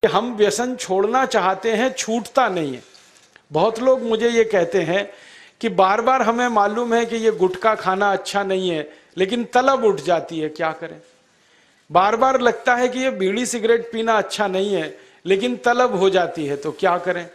हम व्यसन छोड़ना चाहते हैं, छूटता नहीं है। बहुत लोग मुझे ये कहते हैं कि बार बार हमें मालूम है कि ये गुटखा खाना अच्छा नहीं है, लेकिन तलब उठ जाती है, क्या करें। बार बार लगता है कि ये बीड़ी सिगरेट पीना अच्छा नहीं है, लेकिन तलब हो जाती है, तो क्या करें।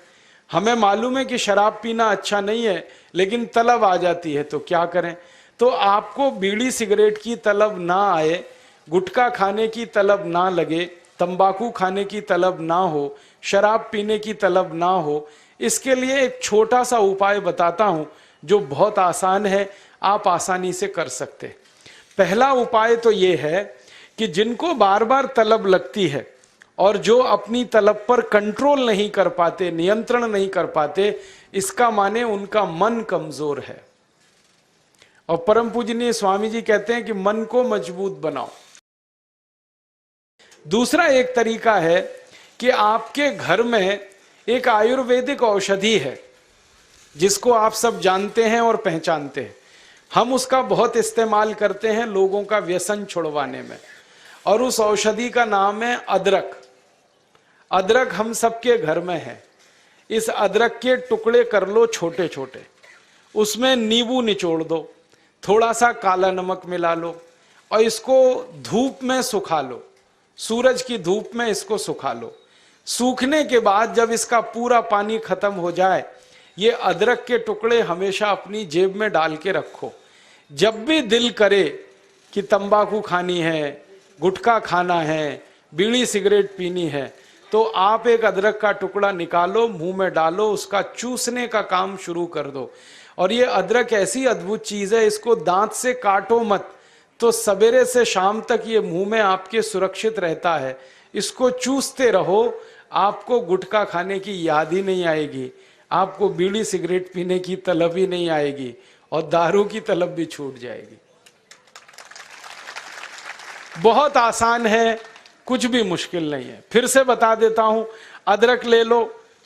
हमें मालूम है कि शराब पीना अच्छा नहीं है, लेकिन तलब आ जाती है, तो क्या करें। तो आपको बीड़ी सिगरेट की तलब ना आए, गुटखा खाने की तलब ना लगे, तंबाकू खाने की तलब ना हो, शराब पीने की तलब ना हो, इसके लिए एक छोटा सा उपाय बताता हूं जो बहुत आसान है, आप आसानी से कर सकते। पहला उपाय तो ये है कि जिनको बार बार तलब लगती है और जो अपनी तलब पर कंट्रोल नहीं कर पाते, नियंत्रण नहीं कर पाते, इसका माने उनका मन कमजोर है। और परम पूजनीय स्वामी जी कहते हैं कि मन को मजबूत बनाओ। दूसरा एक तरीका है कि आपके घर में एक आयुर्वेदिक औषधि है जिसको आप सब जानते हैं और पहचानते हैं। हम उसका बहुत इस्तेमाल करते हैं लोगों का व्यसन छुड़वाने में, और उस औषधि का नाम है अदरक। अदरक हम सबके घर में है। इस अदरक के टुकड़े कर लो छोटे छोटे, उसमें नींबू निचोड़ दो, थोड़ा सा काला नमक मिला लो और इसको धूप में सुखा लो, सूरज की धूप में इसको सुखा लो। सूखने के बाद जब इसका पूरा पानी खत्म हो जाए, ये अदरक के टुकड़े हमेशा अपनी जेब में डाल के रखो। जब भी दिल करे कि तंबाकू खानी है, गुटखा खाना है, बीड़ी सिगरेट पीनी है, तो आप एक अदरक का टुकड़ा निकालो, मुंह में डालो, उसका चूसने का काम शुरू कर दो। और ये अदरक ऐसी अद्भुत चीज है, इसको दांत से काटो मत, तो सवेरे से शाम तक ये मुंह में आपके सुरक्षित रहता है। इसको चूसते रहो, आपको गुटखा खाने की याद ही नहीं आएगी, आपको बीड़ी सिगरेट पीने की तलब ही नहीं आएगी, और दारू की तलब भी छूट जाएगी। बहुत आसान है, कुछ भी मुश्किल नहीं है। फिर से बता देता हूं, अदरक ले लो,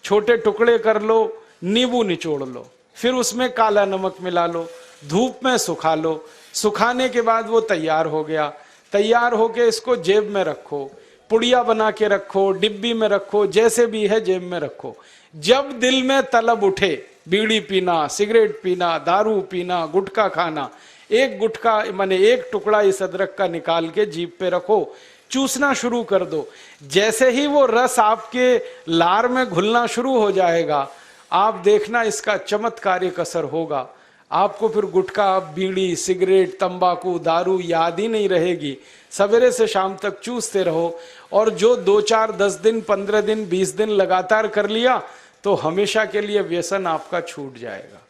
छोटे टुकड़े कर लो, नींबू निचोड़ लो, फिर उसमें काला नमक मिला लो, धूप में सुखा लो। सुखाने के बाद वो तैयार हो गया। तैयार होके इसको जेब में रखो, पुड़िया बना के रखो, डिब्बी में रखो, जैसे भी है जेब में रखो। जब दिल में तलब उठे, बीड़ी पीना, सिगरेट पीना, दारू पीना, गुटखा खाना, एक गुटखा माने एक टुकड़ा इस अदरक का निकाल के जीभ पे रखो, चूसना शुरू कर दो। जैसे ही वो रस आपके लार में घुलना शुरू हो जाएगा, आप देखना इसका चमत्कारिक असर होगा। आपको फिर गुटखा, बीड़ी, सिगरेट, तंबाकू, दारू याद ही नहीं रहेगी। सवेरे से शाम तक चूसते रहो, और जो 2, 4, 10 दिन, 15 दिन, 20 दिन लगातार कर लिया, तो हमेशा के लिए व्यसन आपका छूट जाएगा।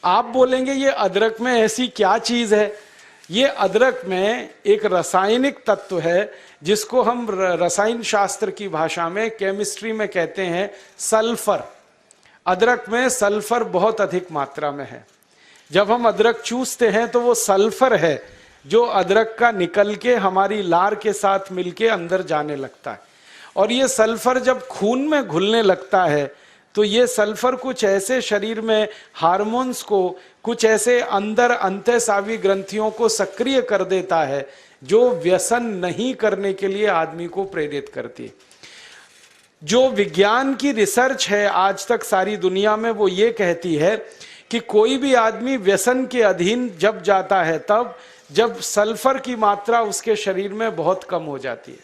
आप बोलेंगे ये अदरक में ऐसी क्या चीज है? ये अदरक में एक रासायनिक तत्व है जिसको हम रसायन शास्त्र की भाषा में, केमिस्ट्री में कहते हैं सल्फर। अदरक में सल्फर बहुत अधिक मात्रा में है। जब हम अदरक चूसते हैं तो वो सल्फर है जो अदरक का निकल के हमारी लार के साथ मिलके अंदर जाने लगता है। और ये सल्फर जब खून में घुलने लगता है, तो ये सल्फर कुछ ऐसे शरीर में हार्मोन्स को, कुछ ऐसे अंदर अंतःस्रावी ग्रंथियों को सक्रिय कर देता है जो व्यसन नहीं करने के लिए आदमी को प्रेरित करती है। जो विज्ञान की रिसर्च है आज तक सारी दुनिया में, वो ये कहती है कि कोई भी आदमी व्यसन के अधीन जब जाता है तब जब सल्फर की मात्रा उसके शरीर में बहुत कम हो जाती है,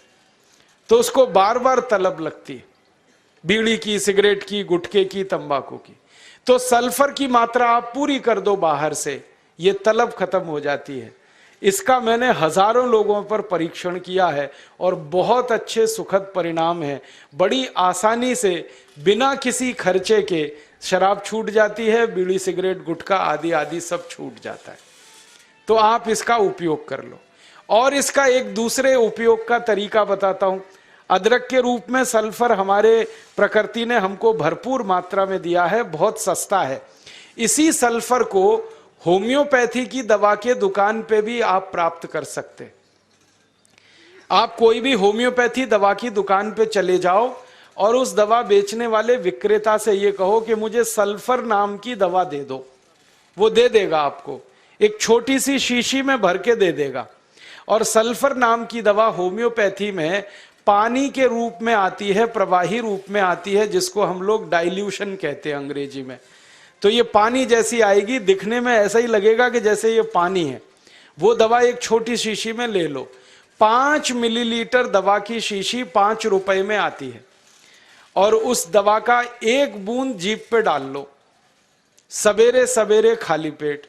तो उसको बार बार तलब लगती है, बीड़ी की, सिगरेट की, गुटखे की, तंबाकू की। तो सल्फर की मात्रा आप पूरी कर दो बाहर से, ये तलब खत्म हो जाती है। इसका मैंने हजारों लोगों पर परीक्षण किया है और बहुत अच्छे सुखद परिणाम हैं। बड़ी आसानी से बिना किसी खर्चे के शराब छूट जाती है, बीड़ी, सिगरेट, गुटखा आदि आदि सब छूट जाता है। तो आप इसका उपयोग कर लो। और इसका एक दूसरे उपयोग का तरीका बताता हूं। अदरक के रूप में सल्फर हमारे प्रकृति ने हमको भरपूर मात्रा में दिया है, बहुत सस्ता है। इसी सल्फर को होम्योपैथी की दवा के दुकान पे भी आप प्राप्त कर सकते। आप कोई भी होम्योपैथी दवा की दुकान पे चले जाओ और उस दवा बेचने वाले विक्रेता से ये कहो कि मुझे सल्फर नाम की दवा दे दो, वो दे देगा आपको, एक छोटी सी शीशी में भर के दे देगा। और सल्फर नाम की दवा होम्योपैथी में पानी के रूप में आती है, प्रवाही रूप में आती है, जिसको हम लोग डाइल्यूशन कहते हैं अंग्रेजी में। तो ये पानी जैसी आएगी, दिखने में ऐसा ही लगेगा कि जैसे ये पानी है। वो दवा एक छोटी शीशी में ले लो, 5 मिलीलीटर दवा की शीशी 5 रुपए में आती है, और उस दवा का 1 बूंद जीभ पे डाल लो सवेरे सवेरे खाली पेट,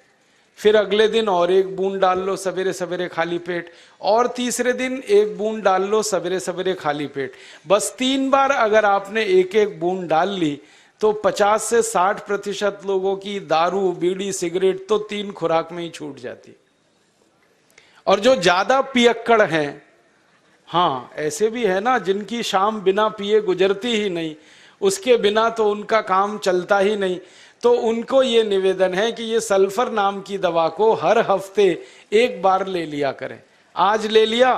फिर अगले दिन और 1 बूंद डाल लो सवेरे सवेरे खाली पेट, और तीसरे दिन 1 बूंद डाल लो सवेरे सवेरे खाली पेट। बस 3 बार अगर आपने 1-1 बूंद डाल ली तो 50 से 60% लोगों की दारू, बीड़ी, सिगरेट तो 3 खुराक में ही छूट जाती। और जो ज्यादा पियक्कड़ हैं, हाँ ऐसे भी है ना जिनकी शाम बिना पिए गुजरती ही नहीं, उसके बिना तो उनका काम चलता ही नहीं, तो उनको ये निवेदन है कि ये सल्फर नाम की दवा को हर हफ्ते 1 बार ले लिया करें। आज ले लिया,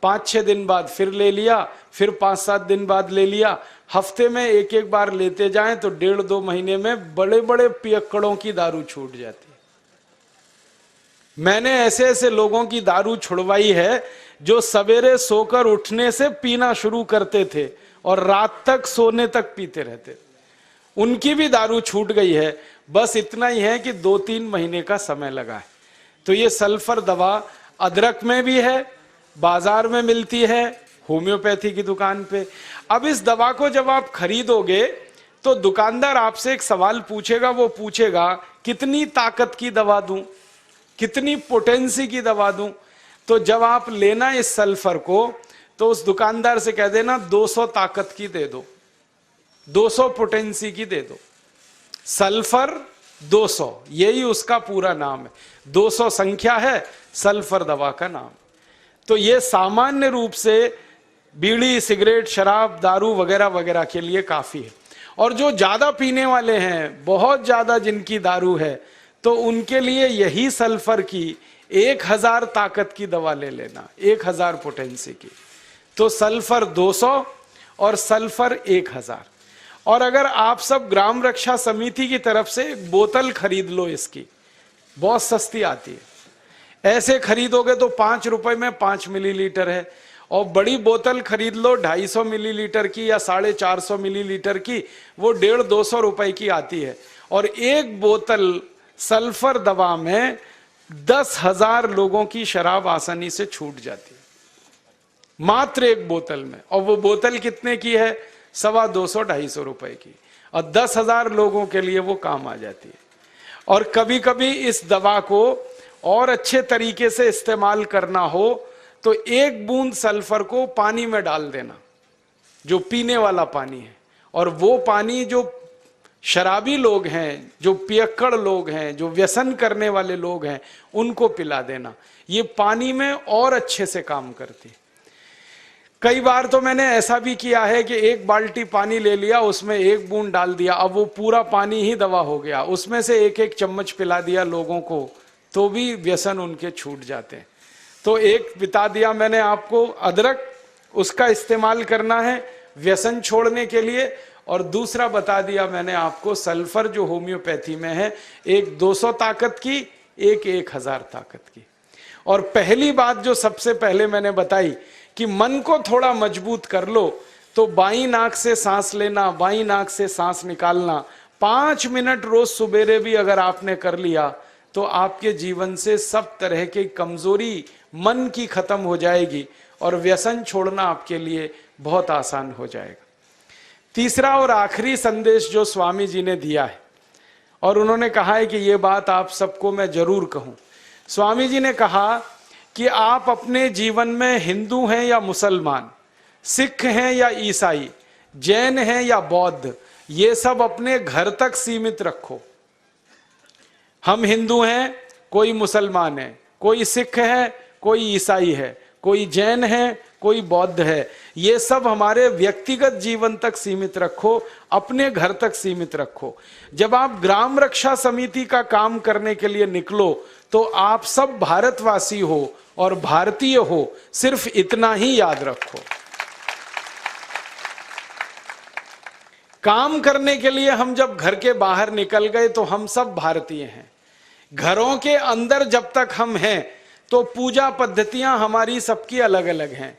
5-6 दिन बाद फिर ले लिया, फिर 5-7 दिन बाद ले लिया, हफ्ते में 1-1 बार लेते जाएं तो 1.5-2 महीने में बड़े बड़े पियक्कड़ों की दारू छूट जाती है। मैंने ऐसे ऐसे लोगों की दारू छुड़वाई है जो सवेरे सोकर उठने से पीना शुरू करते थे और रात तक सोने तक पीते रहते थे, उनकी भी दारू छूट गई है। बस इतना ही है कि 2-3 महीने का समय लगा है। तो ये सल्फर दवा अदरक में भी है, बाजार में मिलती है, होम्योपैथी की दुकान पे। अब इस दवा को जब आप खरीदोगे तो दुकानदार आपसे एक सवाल पूछेगा, वो पूछेगा कितनी ताकत की दवा दूं, कितनी पोटेंसी की दवा दूं। तो जब आप लेना इस सल्फर को तो उस दुकानदार से कह देना 200 ताकत की दे दो, 200 पोटेंसी की दे दो। सल्फर 200, यही उसका पूरा नाम है, 200 संख्या है सल्फर दवा का नाम। तो ये सामान्य रूप से बीड़ी, सिगरेट, शराब, दारू वगैरह वगैरह के लिए काफी है। और जो ज्यादा पीने वाले हैं, बहुत ज्यादा जिनकी दारू है, तो उनके लिए यही सल्फर की 1000 ताकत की दवा ले लेना, 1000 पोटेंसी की। तो सल्फर 200 और सल्फर 1000। और अगर आप सब ग्राम रक्षा समिति की तरफ से एक बोतल खरीद लो, इसकी बहुत सस्ती आती है, ऐसे खरीदोगे तो 5 रुपए में 5 मिलीलीटर है। और बड़ी बोतल खरीद लो 250 मिलीलीटर की या 450 मिलीलीटर की, वो 150-200 रुपए की आती है। और एक बोतल सल्फर दवा में 10,000 लोगों की शराब आसानी से छूट जाती है, मात्र एक बोतल में। और वो बोतल कितने की है? 250-250 रुपए की, और 10,000 लोगों के लिए वो काम आ जाती है। और कभी कभी इस दवा को और अच्छे तरीके से इस्तेमाल करना हो तो 1 बूंद सल्फर को पानी में डाल देना, जो पीने वाला पानी है, और वो पानी जो शराबी लोग हैं, जो पियक्कड़ लोग हैं, जो व्यसन करने वाले लोग हैं, उनको पिला देना। ये पानी में और अच्छे से काम करती है। कई बार तो मैंने ऐसा भी किया है कि 1 बाल्टी पानी ले लिया, उसमें 1 बूंद डाल दिया, अब वो पूरा पानी ही दवा हो गया, उसमें से 1-1 चम्मच पिला दिया लोगों को, तो भी व्यसन उनके छूट जाते हैं। तो एक बता दिया मैंने आपको, अदरक, उसका इस्तेमाल करना है व्यसन छोड़ने के लिए, और दूसरा बता दिया मैंने आपको सल्फर, जो होम्योपैथी में है, एक 200 ताकत की, एक 1000 ताकत की। और पहली बात जो सबसे पहले मैंने बताई कि मन को थोड़ा मजबूत कर लो, तो बाईं नाक से सांस लेना, बाईं नाक से सांस निकालना 5 मिनट रोज सुबेरे भी अगर आपने कर लिया तो आपके जीवन से सब तरह की कमजोरी मन की खत्म हो जाएगी और व्यसन छोड़ना आपके लिए बहुत आसान हो जाएगा। तीसरा और आखिरी संदेश जो स्वामी जी ने दिया है, और उन्होंने कहा है कि ये बात आप सबको मैं जरूर कहूं। स्वामी जी ने कहा कि आप अपने जीवन में हिंदू हैं या मुसलमान, सिख हैं या ईसाई, जैन हैं या बौद्ध, ये सब अपने घर तक सीमित रखो। हम हिंदू हैं, कोई मुसलमान है, कोई सिख है, कोई ईसाई है, कोई जैन है, कोई बौद्ध है, ये सब हमारे व्यक्तिगत जीवन तक सीमित रखो, अपने घर तक सीमित रखो। जब आप ग्राम रक्षा समिति का काम करने के लिए निकलो तो आप सब भारतवासी हो और भारतीय हो, सिर्फ इतना ही याद रखो। काम करने के लिए हम जब घर के बाहर निकल गए तो हम सब भारतीय हैं। घरों के अंदर जब तक हम हैं तो पूजा पद्धतियां हमारी सबकी अलग अलग हैं।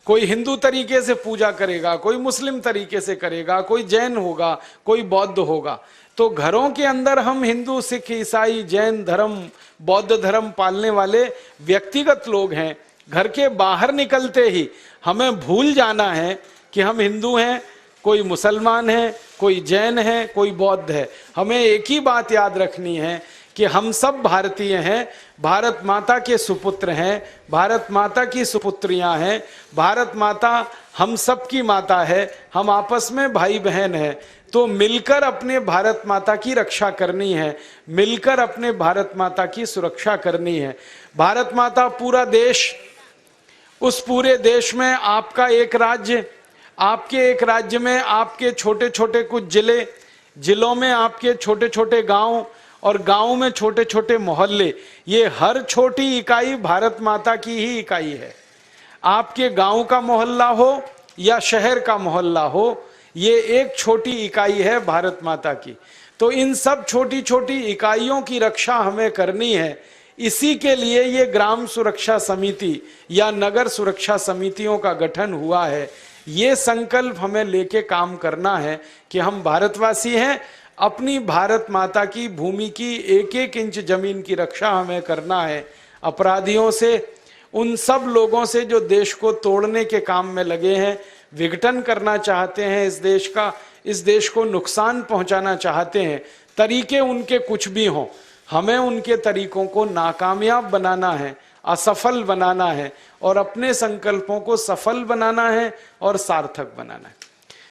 कोई हिंदू तरीके से पूजा करेगा, कोई मुस्लिम तरीके से करेगा, कोई जैन होगा, कोई बौद्ध होगा। तो घरों के अंदर हम हिंदू, सिख, ईसाई, जैन धर्म, बौद्ध धर्म पालने वाले व्यक्तिगत लोग हैं। घर के बाहर निकलते ही हमें भूल जाना है कि हम हिंदू हैं, कोई मुसलमान है, कोई जैन है, कोई बौद्ध है। हमें एक ही बात याद रखनी है कि हम सब भारतीय हैं, भारत माता के सुपुत्र हैं, भारत माता की सुपुत्रियां हैं, भारत माता हम सब की माता है, हम आपस में भाई बहन हैं। तो मिलकर अपने भारत माता की रक्षा करनी है, मिलकर अपने भारत माता की सुरक्षा करनी है। भारत माता पूरा देश, उस पूरे देश में आपका एक राज्य, आपके एक राज्य में आपके छोटे छोटे कुछ जिले, जिलों में आपके छोटे छोटे गांव, और गांव में छोटे छोटे मोहल्ले, ये हर छोटी इकाई भारत माता की ही इकाई है। आपके गांव का मोहल्ला हो या शहर का मोहल्ला हो, ये एक छोटी इकाई है भारत माता की। तो इन सब छोटी छोटी इकाइयों की रक्षा हमें करनी है। इसी के लिए ये ग्राम सुरक्षा समिति या नगर सुरक्षा समितियों का गठन हुआ है। ये संकल्प हमें लेके काम करना है कि हम भारतवासी हैं, अपनी भारत माता की भूमि की एक एक इंच जमीन की रक्षा हमें करना है अपराधियों से, उन सब लोगों से जो देश को तोड़ने के काम में लगे हैं, विघटन करना चाहते हैं इस देश का, इस देश को नुकसान पहुंचाना चाहते हैं। तरीके उनके कुछ भी हों, हमें उनके तरीकों को नाकामयाब बनाना है, असफल बनाना है, और अपने संकल्पों को सफल बनाना है और सार्थक बनाना है।